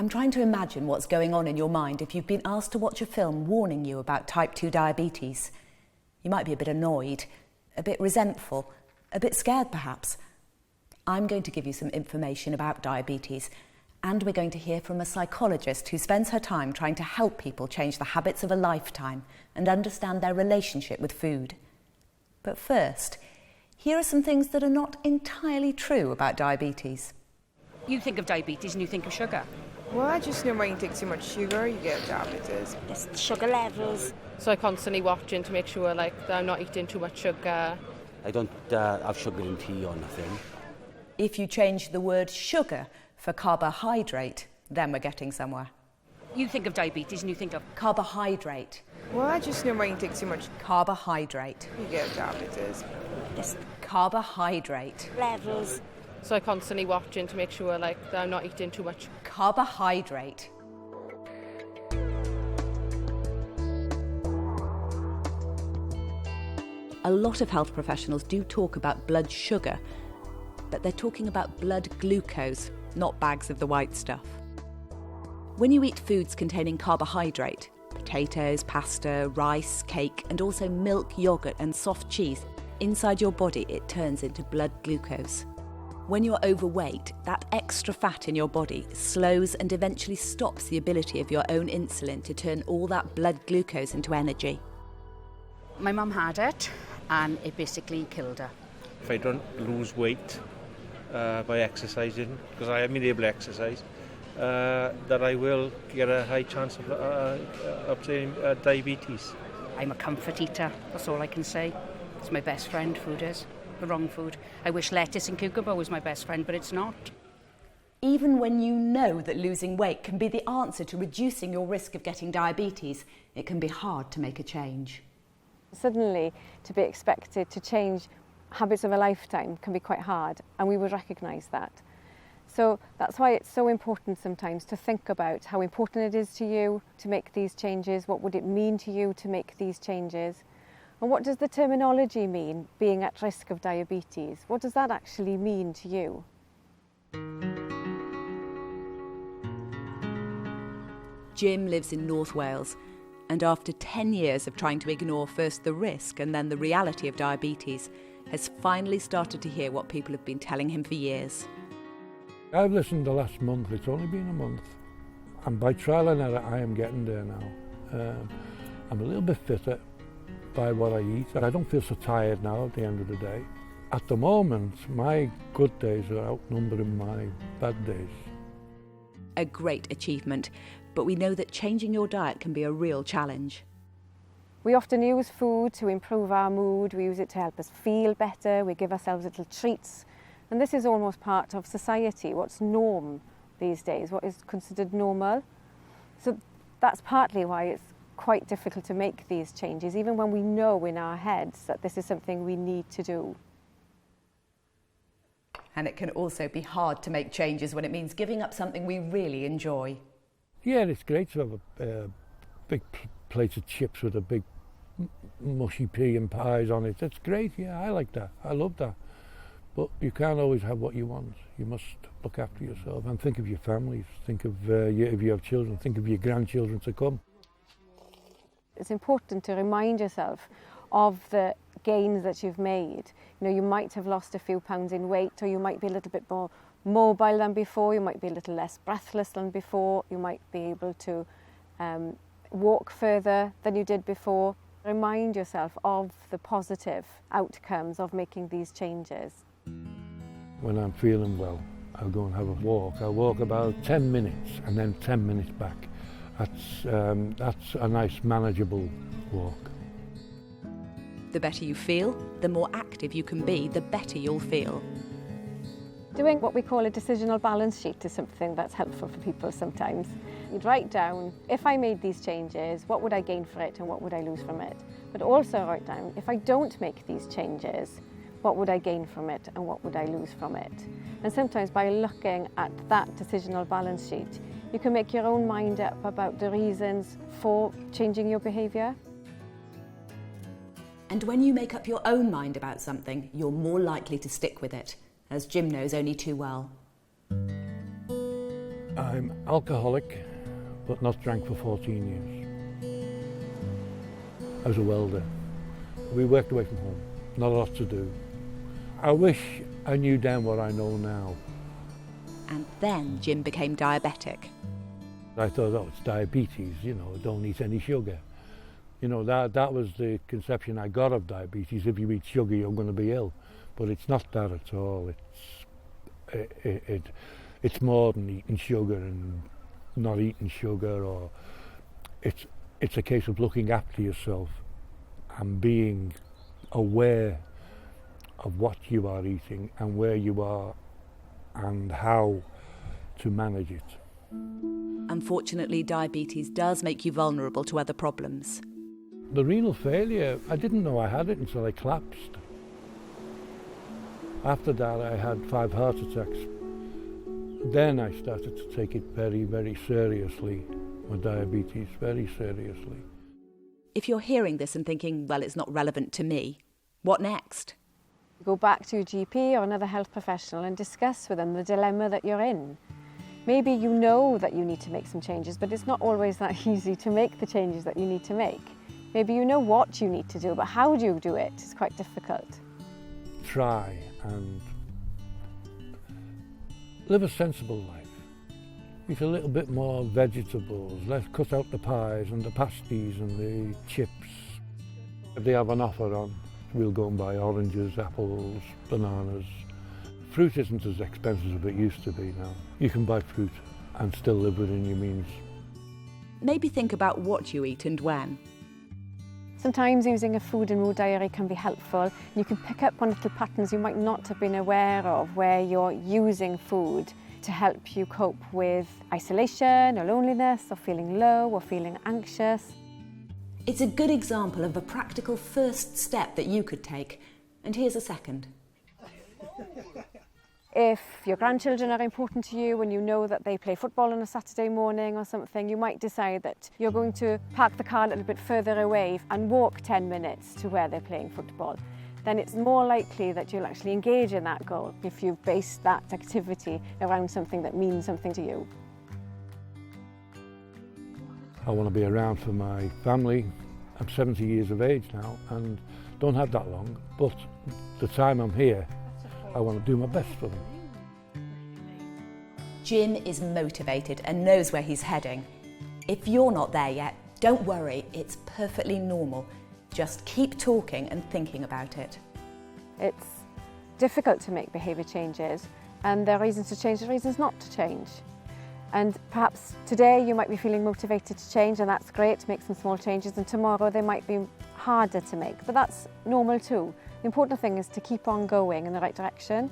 I'm trying to imagine what's going on in your mind if you've been asked to watch a film warning you about type 2 diabetes. You might be a bit annoyed, a bit resentful, a bit scared perhaps. I'm going to give you some information about diabetes, and we're going to hear from a psychologist who spends her time trying to help people change the habits of a lifetime and understand their relationship with food. But first, here are some things that are not entirely true about diabetes. You think of diabetes and you think of sugar. Well, I just know when you take too much sugar, you get diabetes. It's sugar levels. So I constantly watching to make sure that I'm not eating too much sugar. I don't have sugar in tea or nothing. If you change the word sugar for carbohydrate, then we're getting somewhere. You think of diabetes and you think of Carbohydrate. Well, I just know when you take too much, Carbohydrate. you get diabetes. It's Carbohydrate. levels. So I constantly watching to make sure that I'm not eating too much. Carbohydrate. A lot of health professionals do talk about blood sugar, but they're talking about blood glucose, not bags of the white stuff. When you eat foods containing carbohydrate, potatoes, pasta, rice, cake, and also milk, yogurt and soft cheese, inside your body it turns into blood glucose. When you're overweight, that extra fat in your body slows and eventually stops the ability of your own insulin to turn all that blood glucose into energy. my mum had it and it basically killed her. If I don't lose weight by exercising, because I haven't been able to exercise, that I will get a high chance of obtaining diabetes. I'm a comfort eater, that's all I can say. It's my best friend, food is. The wrong food. I wish lettuce and cucumber was my best friend, but it's not. Even when you know that losing weight can be the answer to reducing your risk of getting diabetes, it can be hard to make a change. Suddenly, to be expected to change habits of a lifetime can be quite hard, and we would recognise that. So that's why it's so important sometimes to think about how important it is to you to make these changes, what would it mean to you to make these changes, and what does the terminology mean, being at risk of diabetes? What does that actually mean to you? Jim lives in North Wales, and after 10 years of trying to ignore first the risk and then the reality of diabetes, has finally started to hear what people have been telling him for years. I've listened the last month, it's only been a month, and by trial and error I am getting there now. I'm a little bit fitter by what I eat, and I don't feel so tired now at the end of the day. At the moment, my good days are outnumbering my bad days. A great achievement, but we know that changing your diet can be a real challenge. We often use food to improve our mood, we use it to help us feel better, we give ourselves little treats. And this is almost part of society, what's norm these days, what is considered normal. So that's partly why it's quite difficult to make these changes, even when we know in our heads that this is something we need to do. And it can also be hard to make changes when it means giving up something we really enjoy. Yeah, it's great to have a big plate of chips with a big mushy pea and pies on it. That's great, yeah, I like that, I love that. But you can't always have what you want. You must look after yourself and think of your families, think of if you have children, think of your grandchildren to come. It's important to remind yourself of the gains that you've made. You know, you might have lost a few pounds in weight, or you might be a little bit more mobile than before, you might be a little less breathless than before, you might be able to walk further than you did before. Remind yourself of the positive outcomes of making these changes. When I'm feeling well, I'll go and have a walk. I'll walk about 10 minutes and then 10 minutes back. That's a nice, manageable walk. The better you feel, the more active you can be, the better you'll feel. Doing what we call a decisional balance sheet is something that's helpful for people sometimes. You'd write down, if I made these changes, what would I gain for it and what would I lose from it? But also write down, if I don't make these changes, what would I gain from it and what would I lose from it? And sometimes by looking at that decisional balance sheet, you can make your own mind up about the reasons for changing your behaviour. And when you make up your own mind about something, you're more likely to stick with it, as Jim knows only too well. I'm alcoholic, but not drank for 14 years. I was a welder. We worked away from home, not a lot to do. I wish I knew then what I know now. And then Jim became diabetic. I thought, oh, it's diabetes, you know, don't eat any sugar. You know, that was the conception I got of diabetes. If you eat sugar, you're going to be ill. But it's not that at all. It's more than eating sugar and not eating sugar, or it's a case of looking after yourself and being aware of what you are eating and where you are and how to manage it. Unfortunately, diabetes does make you vulnerable to other problems. The renal failure, I didn't know I had it until I collapsed. After that, I had 5 heart attacks. Then I started to take it very, very seriously, my diabetes, very seriously. If you're hearing this and thinking, well, it's not relevant to me, what next? Go back to your GP or another health professional and discuss with them the dilemma that you're in. Maybe you know that you need to make some changes, but it's not always that easy to make the changes that you need to make. Maybe you know what you need to do, but how do you do it is quite difficult. Try and live a sensible life. Eat a little bit more vegetables, let's cut out the pies and the pasties and the chips. If they have an offer on, we'll go and buy oranges, apples, bananas. Fruit isn't as expensive as it used to be now. You can buy fruit and still live within your means. Maybe think about what you eat and when. Sometimes using a food and mood diary can be helpful. You can pick up on little patterns you might not have been aware of where you're using food to help you cope with isolation or loneliness or feeling low or feeling anxious. It's a good example of a practical first step that you could take. And here's a second. If your grandchildren are important to you and you know that they play football on a Saturday morning or something, you might decide that you're going to park the car a little bit further away and walk 10 minutes to where they're playing football. Then it's more likely that you'll actually engage in that goal if you've based that activity around something that means something to you. I want to be around for my family. I'm 70 years of age now and don't have that long, but the time I'm here, I want to do my best for them. Jim is motivated and knows where he's heading. If you're not there yet, don't worry, it's perfectly normal. Just keep talking and thinking about it. It's difficult to make behaviour changes, and there are reasons to change, there are reasons not to change. And perhaps today you might be feeling motivated to change, and that's great, make some small changes, and tomorrow they might be harder to make, but that's normal too. The important thing is to keep on going in the right direction.